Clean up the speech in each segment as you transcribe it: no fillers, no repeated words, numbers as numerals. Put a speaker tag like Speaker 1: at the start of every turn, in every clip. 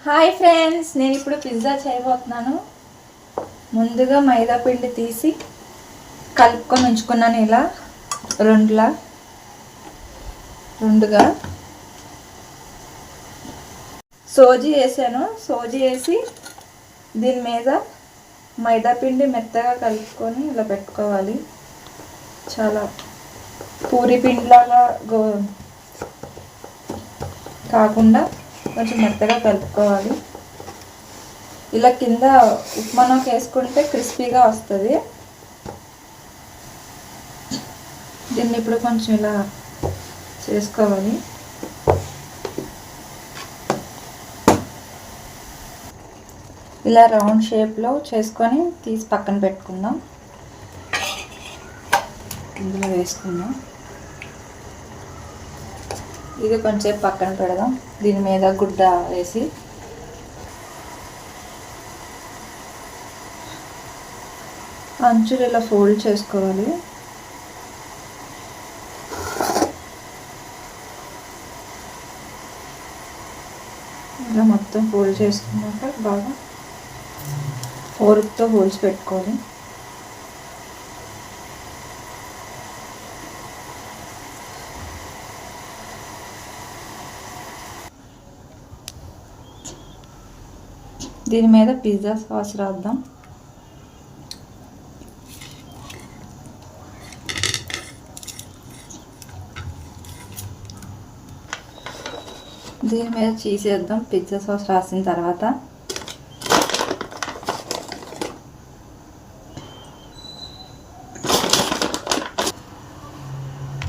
Speaker 1: Hi friends, నేను ఇప్పుడు pizza చేయబోతున్నాను. ముందుగా మైదా పిండి తీసి కలుపుకొని ఉంచుకున్నాను. ఇలా రెండుగా సోజీ వేసాను. సోజీ వేసి దీని మీద మైదా పిండి మెత్తగా కలుపుకొని ఇలా పెట్టుకోవాలి. చాలా పూరి పిండిలాగా కాకుండా కొంచెం మెత్తగా కలుపుకోవాలి. ఇలా కింద ఉప్మానోకి వేసుకుంటే క్రిస్పీగా వస్తుంది. దీన్ని ఇప్పుడు కొంచెం ఇలా చేసుకోవాలి. ఇలా రౌండ్ షేప్లో చేసుకొని తీసి పక్కన పెట్టుకుందాం. ఇందులో వేసుకుందాం. ఇది కొంచెం పక్కన పెడదాం. దీని మీద గుడ్డ వేసి అంచులు ఇలా ఫోల్డ్ చేసుకోవాలి. ఇలా మొత్తం ఫోల్డ్ చేసుకున్నాక బాగా ఫోర్క్తో హోల్స్ పెట్టుకోవాలి. దీని మీద పిజ్జా సాస్ రాద్దాం. దీని మీద చీజ్ వేద్దాం. పిజ్జా సాస్ రాసిన తర్వాత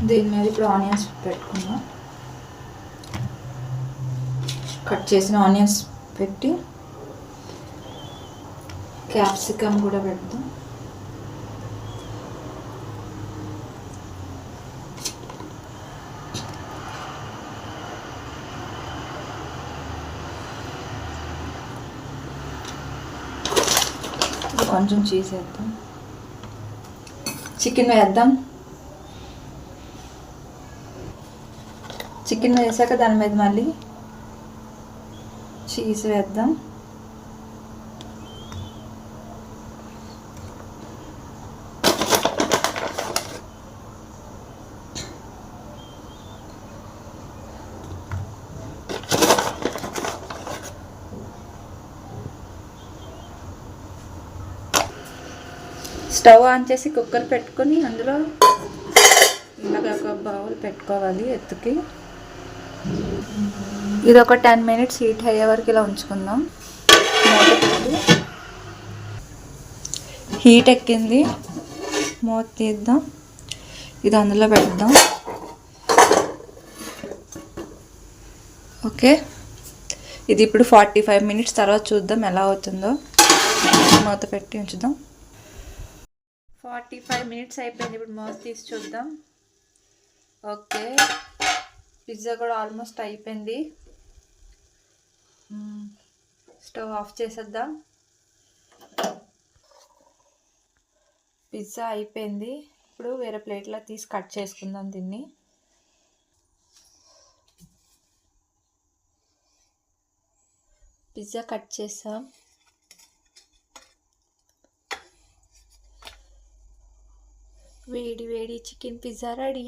Speaker 1: దీని మీద ఇప్పుడు ఆనియన్స్ పెట్టుకుందాం. కట్ చేసిన ఆనియన్స్ పెట్టి క్యాప్సికమ్ కూడా పెడదాం. కొంచెం చీజ్ వేద్దాం. చికెన్ వేద్దాం. చికెన్ వేసాక దాని మీద మళ్ళీ చీజ్ వేద్దాం. స్టవ్ ఆన్ చేసి కుక్కర్ పెట్టుకొని అందులో ఇలాగ ఒక బౌల్ పెట్టుకోవాలి ఎత్తుకి. ఇది ఒక 10 minutes హీట్ అయ్యే వరకు ఇలా ఉంచుకుందాం. మూత పెట్టి హీట్ ఎక్కింది, మూత తీద్దాం. ఇది అందులో పెడదాం. ఓకే, ఇది ఇప్పుడు 45 minutes తర్వాత చూద్దాం ఎలా అవుతుందో. మూత పెట్టి ఉంచుదాం. 45 minutes అయిపోయింది. ఇప్పుడు మూత తీసి చూద్దాం. ఓకే, పిజ్జా కూడా ఆల్మోస్ట్ అయిపోయింది. స్టవ్ ఆఫ్ చేసేద్దాం. పిజ్జా అయిపోయింది. ఇప్పుడు వేరే ప్లేట్లో తీసి కట్ చేసుకుందాం. దీన్ని పిజ్జా కట్ చేసాం. వేడి వేడి చికెన్ పిజ్జా రెడీ.